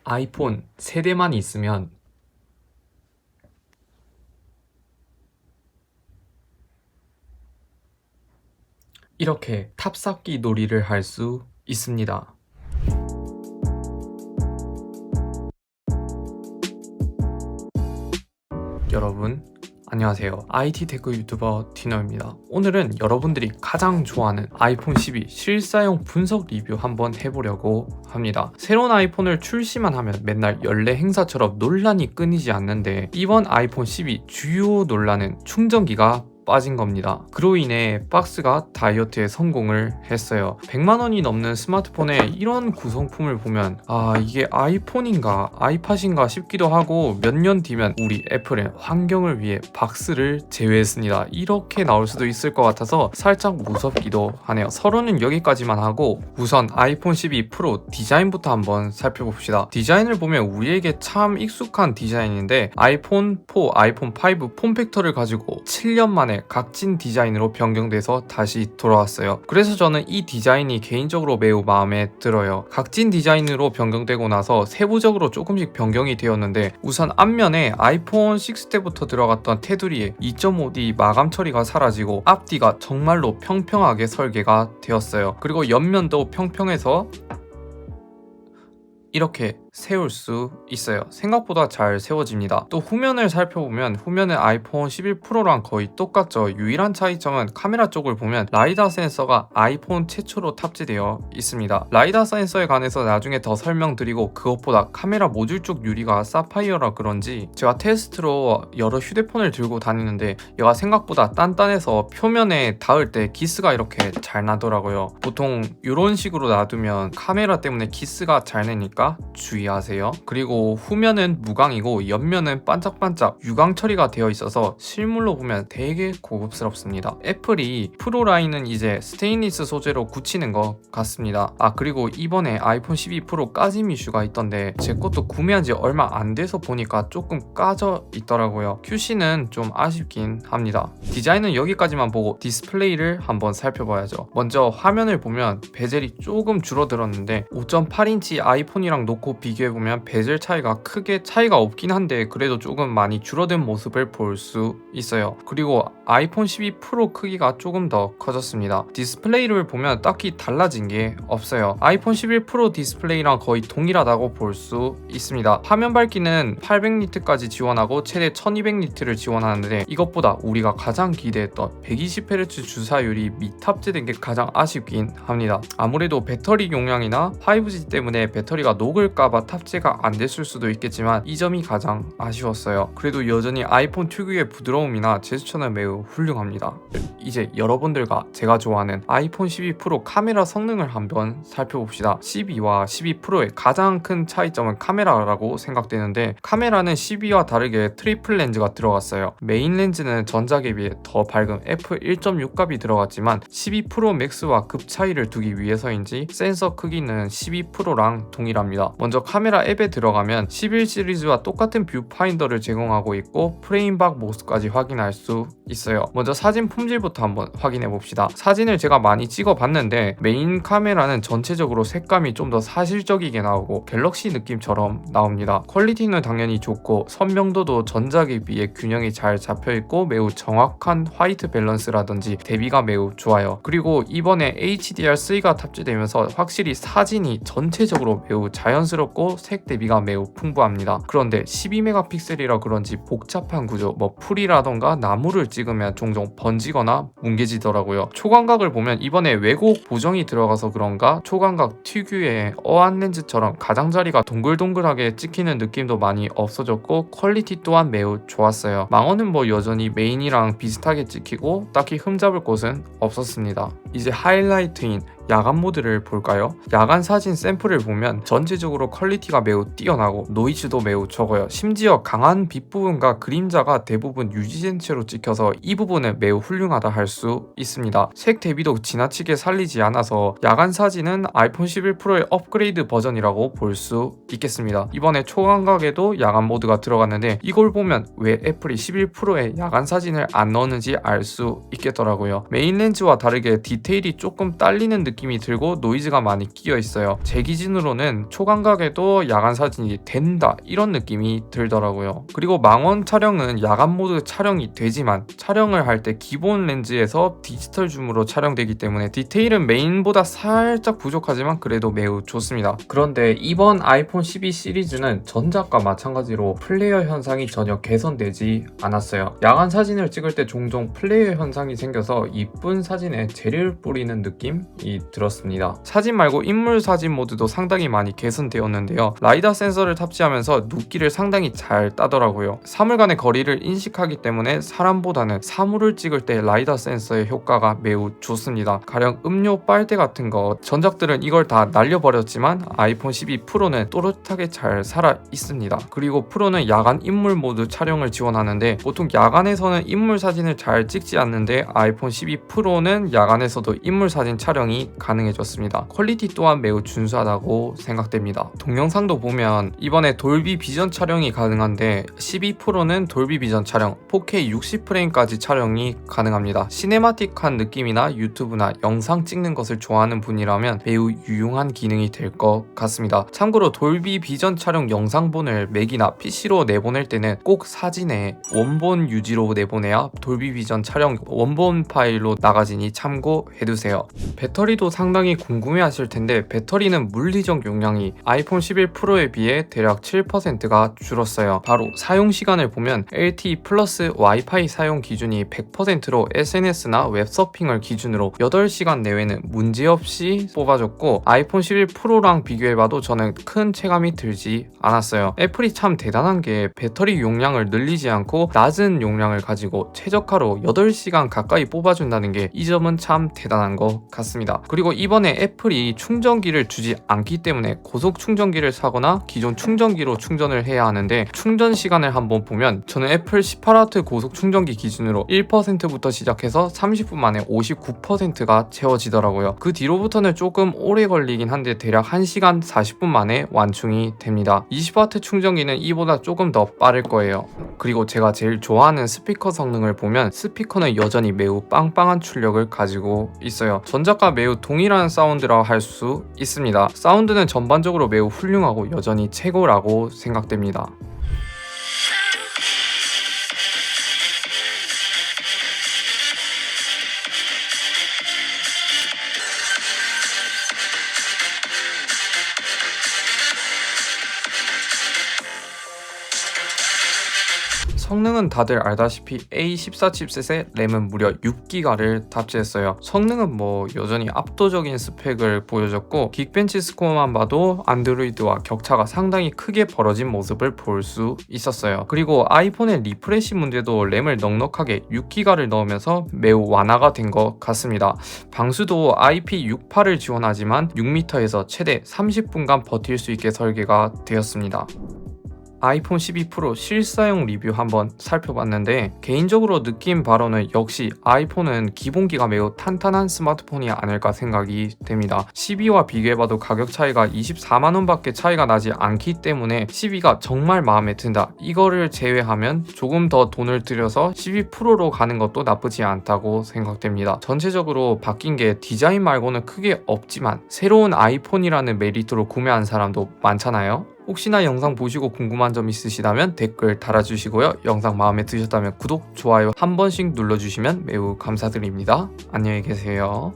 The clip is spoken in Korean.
아이폰 세대만 있으면 이렇게 탑쌓기 놀이를 할 수 있습니다. 여러분 안녕하세요. IT 테크 유튜버 디너입니다. 오늘은 여러분들이 가장 좋아하는 아이폰 12 실사용 분석 리뷰 한번 해보려고 합니다. 새로운 아이폰을 출시만 하면 맨날 연례 행사처럼 논란이 끊이지 않는데 이번 아이폰 12 주요 논란은 충전기가 빠진 겁니다. 그로 인해 박스가 다이어트에 성공을 했어요. 100만원이 넘는 스마트폰에 이런 구성품을 보면 이게 아이폰인가 아이팟인가 싶기도 하고 몇 년 뒤면 우리 애플은 환경을 위해 박스를 제외했습니다. 이렇게 나올 수도 있을 것 같아서 살짝 무섭기도 하네요. 서론은 여기까지만 하고 우선 아이폰 12 프로 디자인부터 한번 살펴봅시다. 디자인을 보면 우리에게 참 익숙한 디자인인데 아이폰 4, 아이폰 5 폼팩터를 가지고 7년 만에 각진 디자인으로 변경돼서 다시 돌아왔어요. 그래서 저는 이 디자인이 개인적으로 매우 마음에 들어요. 각진 디자인으로 변경되고 나서 세부적으로 조금씩 변경이 되었는데 우선 앞면에 아이폰 6 때부터 들어갔던 테두리에 2.5D 마감 처리가 사라지고 앞뒤가 정말로 평평하게 설계가 되었어요. 그리고 옆면도 평평해서 이렇게 세울 수 있어요. 생각보다 잘 세워집니다. 또 후면을 살펴보면 후면은 아이폰 11 프로랑 거의 똑같죠. 유일한 차이점은 카메라 쪽을 보면 라이다 센서가 아이폰 최초로 탑재되어 있습니다. 라이다 센서에 관해서 나중에 더 설명드리고 그것보다 카메라 모듈 쪽 유리가 사파이어라 그런지 제가 테스트로 여러 휴대폰을 들고 다니는데 얘가 생각보다 단단해서 표면에 닿을 때 기스가 이렇게 잘 나더라고요. 보통 이런 식으로 놔두면 카메라 때문에 기스가 잘 내니까 주의하세요. 그리고 후면은 무광이고 옆면은 반짝반짝 유광 처리가 되어 있어서 실물로 보면 되게 고급스럽습니다. 애플이 프로 라인은 이제 스테인리스 소재로 굳히는 것 같습니다. 그리고 이번에 아이폰 12 프로 까짐 이슈가 있던데 제 것도 구매한 지 얼마 안 돼서 보니까 조금 까져 있더라고요. QC는 좀 아쉽긴 합니다. 디자인은 여기까지만 보고 디스플레이를 한번 살펴봐야죠. 먼저 화면을 보면 베젤이 조금 줄어들었는데 5.8인치 아이폰이랑 놓고 비교해보면 베젤 차이가 크게 차이가 없긴 한데 그래도 조금 많이 줄어든 모습을 볼 수 있어요. 그리고 아이폰 12 프로 크기가 조금 더 커졌습니다. 디스플레이를 보면 딱히 달라진 게 없어요. 아이폰 11 프로 디스플레이랑 거의 동일하다고 볼 수 있습니다. 화면 밝기는 800니트까지 지원하고 최대 1200니트를 지원하는데 이것보다 우리가 가장 기대했던 120Hz 주사율이 미탑재된 게 가장 아쉽긴 합니다. 아무래도 배터리 용량이나 5G 때문에 배터리가 녹을까봐 탑재가 안 됐을 수도 있겠지만 이 점이 가장 아쉬웠어요. 그래도 여전히 아이폰 특유의 부드러움이나 제스처는 매우 훌륭합니다. 이제 여러분들과 제가 좋아하는 아이폰 12 프로 카메라 성능을 한번 살펴봅시다. 12와 12 프로의 가장 큰 차이점은 카메라라고 생각되는데 카메라는 12와 다르게 트리플 렌즈가 들어갔어요. 메인 렌즈는 전작에 비해 더 밝은 f1.6값이 들어갔지만 12 프로 맥스와 급 차이를 두기 위해서인지 센서 크기는 12 프로랑 동일합니다. 먼저 카메라 앱에 들어가면 11 시리즈와 똑같은 뷰파인더를 제공하고 있고 프레임박 모습까지 확인할 수 있어요. 먼저 사진 품질부터 한번 확인해 봅시다. 사진을 제가 많이 찍어 봤는데 메인 카메라는 전체적으로 색감이 좀 더 사실적이게 나오고 갤럭시 느낌처럼 나옵니다. 퀄리티는 당연히 좋고 선명도도 전작에 비해 균형이 잘 잡혀 있고 매우 정확한 화이트 밸런스라든지 대비가 매우 좋아요. 그리고 이번에 HDR3가 탑재되면서 확실히 사진이 전체적으로 매우 자연스럽고 색 대비가 매우 풍부합니다. 그런데 12메가픽셀이라 그런지 복잡한 구조, 풀이라던가 나무를 찍으면 종종 번지거나 뭉개지더라고요. 초광각을 보면 이번에 왜곡 보정이 들어가서 그런가 초광각 특유의 어안 렌즈처럼 가장자리가 동글동글하게 찍히는 느낌도 많이 없어졌고 퀄리티 또한 매우 좋았어요. 망원은 여전히 메인이랑 비슷하게 찍히고 딱히 흠잡을 곳은 없었습니다. 이제 하이라이트인 야간 모드를 볼까요? 야간 사진 샘플을 보면 전체적으로 퀄리티가 매우 뛰어나고 노이즈도 매우 적어요. 심지어 강한 빛 부분과 그림자가 대부분 유지된 채로 찍혀서 이 부분은 매우 훌륭하다 할 수 있습니다. 색 대비도 지나치게 살리지 않아서 야간 사진은 아이폰 11 프로의 업그레이드 버전이라고 볼 수 있겠습니다. 이번에 초광각에도 야간 모드가 들어갔는데 이걸 보면 왜 애플이 11 프로에 야간 사진을 안 넣었는지 알 수 있겠더라고요. 메인 렌즈와 다르게 디테일이 조금 딸리는 느낌이 들고 노이즈가 많이 끼어 있어요. 제 기준으로는 초광각에도 야간 사진이 된다 이런 느낌이 들더라고요. 그리고 망원 촬영은 야간 모드 촬영이 되지만 촬영을 할 때 기본 렌즈에서 디지털 줌으로 촬영되기 때문에 디테일은 메인보다 살짝 부족하지만 그래도 매우 좋습니다. 그런데 이번 아이폰 12 시리즈는 전작과 마찬가지로 플레이어 현상이 전혀 개선되지 않았어요. 야간 사진을 찍을 때 종종 플레이어 현상이 생겨서 이쁜 사진에 재료를 뿌리는 느낌이 들었습니다. 사진 말고 인물 사진 모드도 상당히 많이 개선되었는데요. 라이다 센서를 탑재하면서 눕기를 상당히 잘 따더라고요. 사물 간의 거리를 인식하기 때문에 사람보다는 사물을 찍을 때 라이다 센서의 효과가 매우 좋습니다. 가령 음료 빨대 같은 거 전작들은 이걸 다 날려버렸지만 아이폰 12 프로는 또렷하게 잘 살아 있습니다. 그리고 프로는 야간 인물 모드 촬영을 지원하는데 보통 야간에서는 인물 사진을 잘 찍지 않는데 아이폰 12 프로는 야간에서도 인물 사진 촬영이 가능해졌습니다. 퀄리티 또한 매우 준수하다고 생각됩니다. 동영상도 보면 이번에 돌비 비전 촬영이 가능한데 12 프로는 돌비 비전 촬영 4K 60프레임까지 촬영이 가능합니다. 시네마틱한 느낌이나 유튜브나 영상 찍는 것을 좋아하는 분이라면 매우 유용한 기능이 될 것 같습니다. 참고로 돌비 비전 촬영 영상본을 맥이나 PC로 내보낼 때는 꼭 사진에 원본 유지로 내보내야 돌비 비전 촬영 원본 파일로 나가지니 참고해두세요. 배터리도 상당히 궁금해하실 텐데 배터리는 물리적 용량이 아이폰 11 프로에 비해 대략 7%가 줄었어요. 바로 사용 시간을 보면 LTE 플러스 와이파이 사용 기준이 100%로 SNS나 웹서핑을 기준으로 8시간 내외는 문제없이 뽑아줬고 아이폰 11 프로랑 비교해봐도 저는 큰 체감이 들지 않았어요. 애플이 참 대단한 게 배터리 용량을 늘리지 않고 낮은 용량을 가지고 최저가로 8시간 가까이 뽑아준다는 게 이 점은 참 대단한 것 같습니다. 그리고 이번에 애플이 충전기를 주지 않기 때문에 고속 충전기를 사거나 기존 충전기로 충전을 해야 하는데 충전 시간을 한번 보면 저는 애플 18W 고속 충전기 기준으로 1%부터 시작해서 30분 만에 59%가 채워지더라고요. 그 뒤로부터는 조금 오래 걸리긴 한데 대략 1시간 40분 만에 완충이 됩니다. 20W 충전기는 이보다 조금 더 빠를 거예요. 그리고 제가 제일 좋아하는 스피커 성능을 보면 스피커는 여전히 매우 빵빵한 출력을 가지고 있어요. 전작과 매우 동일한 사운드라 할 수 있습니다. 사운드는 전반적으로 매우 훌륭하고 여전히 최고라고 생각됩니다. 성능은 다들 알다시피 A14 칩셋에 램은 무려 6기가를 탑재했어요. 성능은 뭐 여전히 압도적인 스펙을 보여줬고 긱벤치 스코어만 봐도 안드로이드와 격차가 상당히 크게 벌어진 모습을 볼 수 있었어요. 그리고 아이폰의 리프레시 문제도 램을 넉넉하게 6기가를 넣으면서 매우 완화가 된 것 같습니다. 방수도 IP68을 지원하지만 6m에서 최대 30분간 버틸 수 있게 설계가 되었습니다. 아이폰 12 프로 실사용 리뷰 한번 살펴봤는데 개인적으로 느낀 바로는 역시 아이폰은 기본기가 매우 탄탄한 스마트폰이 아닐까 생각이 됩니다. 12와 비교해봐도 가격 차이가 24만원 밖에 차이가 나지 않기 때문에 12가 정말 마음에 든다. 이거를 제외하면 조금 더 돈을 들여서 12 프로로 가는 것도 나쁘지 않다고 생각됩니다. 전체적으로 바뀐 게 디자인 말고는 크게 없지만 새로운 아이폰이라는 메리트로 구매한 사람도 많잖아요. 혹시나 영상 보시고 궁금한 점 있으시다면 댓글 달아주시고요. 영상 마음에 드셨다면 구독, 좋아요 한 번씩 눌러주시면 매우 감사드립니다. 안녕히 계세요.